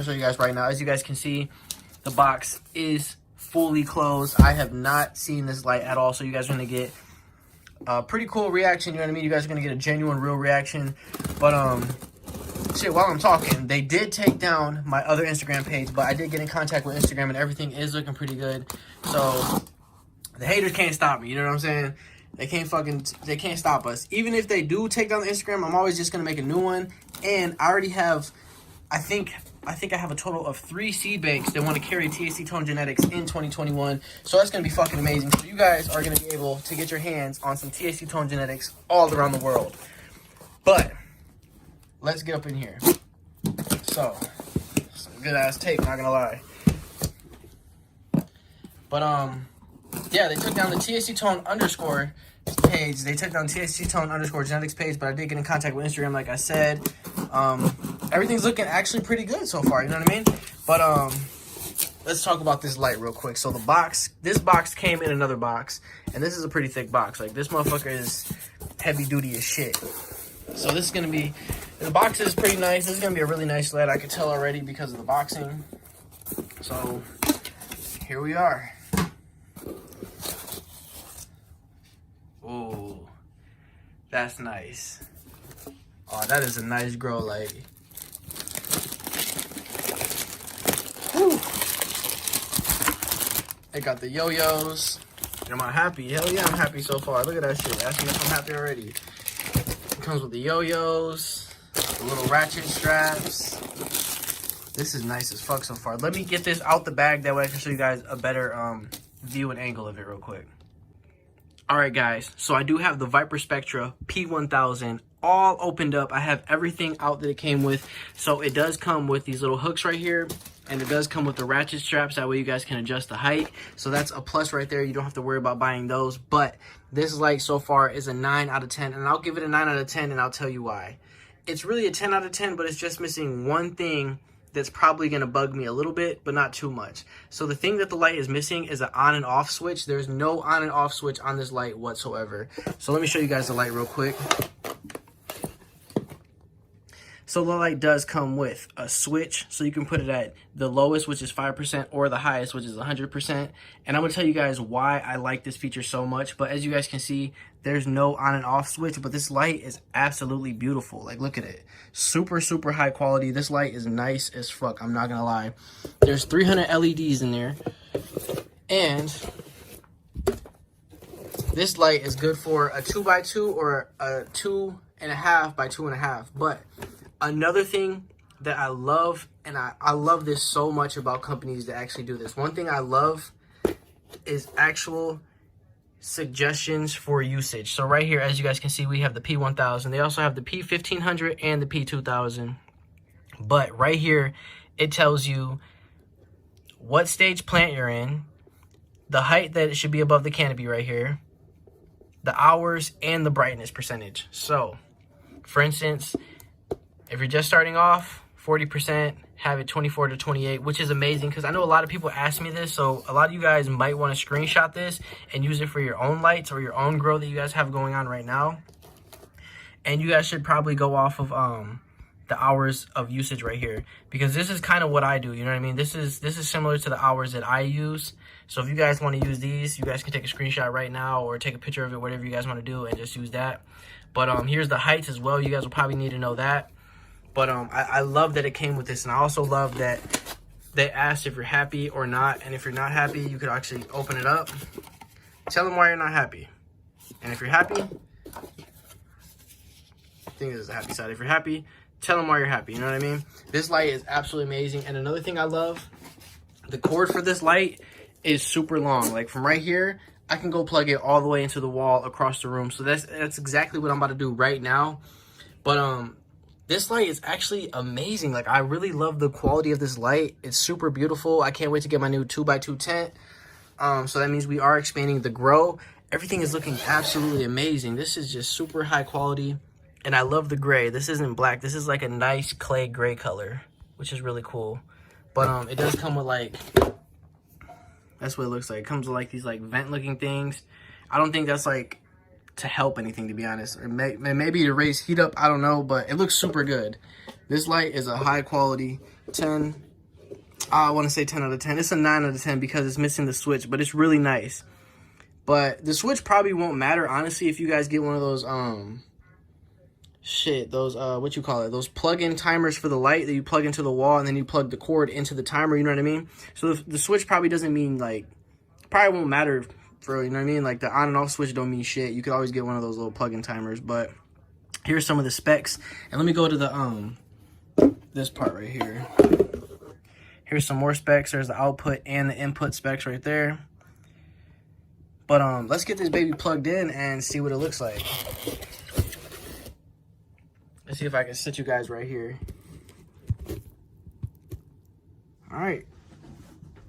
I'll show you guys right now. As you guys can see, the box is fully closed. I have not seen this light at all, so you guys are gonna get a pretty cool reaction. You know what I mean? You guys are gonna get a genuine, real reaction. But shit, while I'm talking, they did take down my other Instagram page, but I did get in contact with Instagram, and everything is looking pretty good. So the haters can't stop me. You know what I'm saying? They can't stop us. Even if they do take down the Instagram, I'm always just gonna make a new one. And I already have, I think I have a total of 3 seed banks that want to carry THC Tone genetics in 2021. So that's going to be fucking amazing. So you guys are going to be able to get your hands on some THC Tone genetics all around the world. But let's get up in here. So, some good ass tape, not going to lie. But yeah, they took down the THC Tone underscore page. They took down THC Tone underscore genetics page, but I did get in contact with Instagram, like I said. Everything's looking actually pretty good so far, you know what I mean? But let's talk about this light real quick. So this box came in another box, and this is a pretty thick box. Like, this motherfucker is heavy duty as shit. So this is gonna be, the box is pretty nice. This is gonna be a really nice light. I could tell already because of the boxing. So here we are. Oh, that's nice. Oh, that is a nice grow light. Whew. They got the yo-yos. Am I happy? Hell yeah, I'm happy so far. Look at that shit. Ask me if I'm happy already. It comes with the yo-yos, the little ratchet straps. This is nice as fuck so far. Let me get this out the bag. That way I can show you guys a better view and angle of it real quick. Alright guys, so I do have the Viparspectra P1000 all opened up. I have everything out that it came with. So it does come with these little hooks right here, and it does come with the ratchet straps. That way you guys can adjust the height. So that's a plus right there. You don't have to worry about buying those. But this light so far is a 9 out of 10, and I'll give it a 9 out of 10, and I'll tell you why. It's really a 10 out of 10, but it's just missing one thing that's probably going to bug me a little bit, but not too much. So the thing that the light is missing is an on and off switch. There's no on and off switch on this light whatsoever. So let me show you guys the light real quick. So the light does come with a switch, so you can put it at the lowest, which is 5%, or the highest, which is 100%. And I'm gonna tell you guys why I like this feature so much. But as you guys can see, there's no on and off switch, but this light is absolutely beautiful. Like, look at it. Super, super high quality. This light is nice as fuck, I'm not gonna lie. There's 300 LEDs in there. And this light is good for a 2x2 or a 2.5 by 2.5. But another thing that I love, and I love this so much about companies that actually do this. One thing I love is actual suggestions for usage. So right here, as you guys can see, we have the P1000. They also have the P1500 and the P2000. But right here, it tells you what stage plant you're in, the height that it should be above the canopy right here, the hours, and the brightness percentage. So, for instance, if you're just starting off, 40%, have it 24 to 28, which is amazing because I know a lot of people ask me this. So a lot of you guys might want to screenshot this and use it for your own lights or your own grow that you guys have going on right now. And you guys should probably go off of the hours of usage right here, because this is kind of what I do. You know what I mean? This is similar to the hours that I use. So if you guys want to use these, you guys can take a screenshot right now or take a picture of it, whatever you guys want to do, and just use that. But here's the heights as well. You guys will probably need to know that. But I love that it came with this, and I also love that they asked if you're happy or not. And if you're not happy, you could actually open it up, tell them why you're not happy. And if you're happy, I think this is the happy side. If you're happy, tell them why you're happy. You know what I mean? This light is absolutely amazing. And another thing I love, the cord for this light is super long. Like from right here, I can go plug it all the way into the wall across the room. So that's exactly what I'm about to do right now. But this light is actually amazing. Like, I really love the quality of this light. It's super beautiful. I can't wait to get my new 2x2 tent. So that means we are expanding the grow. Everything is looking absolutely amazing. This is just super high quality. And I love the gray. This isn't black. This is like a nice clay gray color, which is really cool. But it does come with like, that's what it looks like. It comes with like these like vent looking things. I don't think that's like to help anything, to be honest, or maybe to raise heat up, I don't know, but it looks super good. This light is a high quality 10 I want to say 10 out of 10. It's a 9 out of 10 because it's missing the switch, but it's really nice. But the switch probably won't matter, honestly, if you guys get one of those, what you call it? Those plug-in timers for the light that you plug into the wall and then you plug the cord into the timer, you know what I mean? So the switch probably doesn't mean, like, probably won't matter for, you know what I mean? Like, the on and off switch don't mean shit. You could always get one of those little plug-in timers, but here's some of the specs. And let me go to the, this part right here. Here's some more specs. There's the output and the input specs right there. But let's get this baby plugged in and see what it looks like. Let's see if I can sit you guys right here. All right.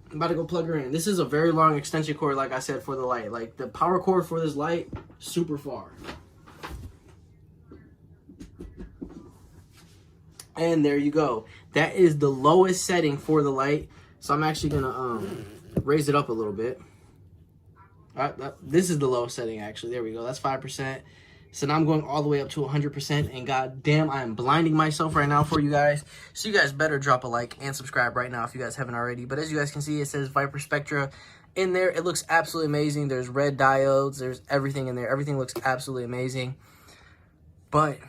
I'm about to go plug her in. This is a very long extension cord, like I said, for the light. Like, the power cord for this light, super far. And there you go. That is the lowest setting for the light. So I'm actually gonna raise it up a little bit. This is the lowest setting, actually. There we go. That's 5%. So now I'm going all the way up to 100%. And goddamn, I am blinding myself right now for you guys. So you guys better drop a like and subscribe right now if you guys haven't already. But as you guys can see, it says Viparspectra in there. It looks absolutely amazing. There's red diodes. There's everything in there. Everything looks absolutely amazing. But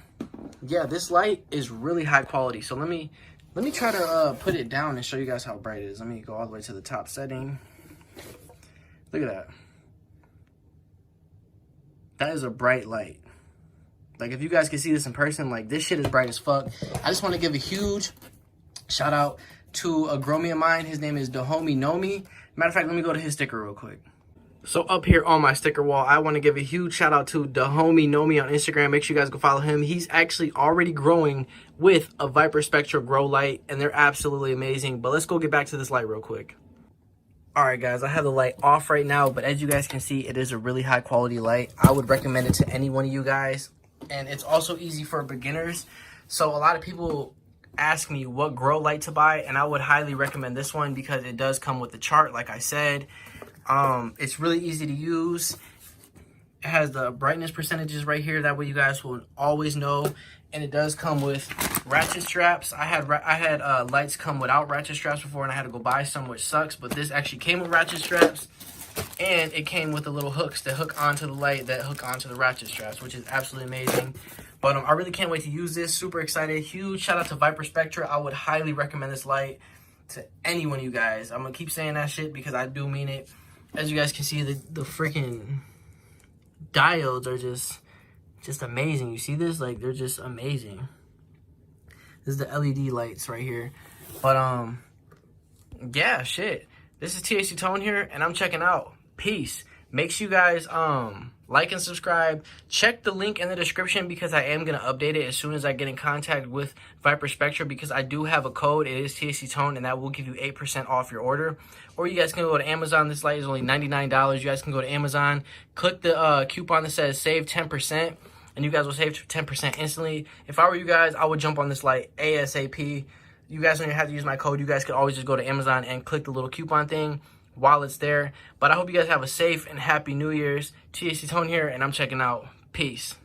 yeah, this light is really high quality. So let me try to put it down and show you guys how bright it is. Let me go all the way to the top setting. Look at that. That is a bright light. Like, if you guys can see this in person, like, this shit is bright as fuck. I just want to give a huge shout out to a gromie of mine. His name is The Homie Know Me. Matter of fact, let me go to his sticker real quick. So up here on my sticker wall, I want to give a huge shout out to The Homie Know Me on Instagram. Make sure you guys go follow him. He's actually already growing with a Viparspectra grow light, and they're absolutely amazing. But let's go get back to this light real quick. All right, guys, I have the light off right now, but as you guys can see, it is a really high quality light. I would recommend it to any one of you guys, and it's also easy for beginners. So a lot of people ask me what grow light to buy, and I would highly recommend this one because it does come with the chart, like I said. It's really easy to use. It has the brightness percentages right here. That way you guys will always know. And it does come with ratchet straps. I had lights come without ratchet straps before, and I had to go buy some, which sucks. But this actually came with ratchet straps, and it came with the little hooks that hook onto the light that hook onto the ratchet straps, which is absolutely amazing. But I really can't wait to use this. Super excited. Huge shout out to Viparspectra. I would highly recommend this light to any one of you guys. I'm gonna keep saying that shit because I do mean it. As you guys can see, the freaking diodes are just amazing. You see this? Like, they're just amazing. This is the LED lights right here. But yeah, shit. This is THC Tone here, and I'm checking out. Peace. Make sure you guys like and subscribe. Check the link in the description because I am gonna update it as soon as I get in contact with Viparspectra, because I do have a code. It is THC Tone, and that will give you 8% off your order. Or you guys can go to Amazon. This light is only $99. You guys can go to Amazon, click the coupon that says save 10%, and you guys will save 10% instantly. If I were you guys, I would jump on this light ASAP. You guys don't even have to use my code. You guys could always just go to Amazon and click the little coupon thing while it's there. But I hope you guys have a safe and happy New Year's. THC Tone here, and I'm checking out. Peace.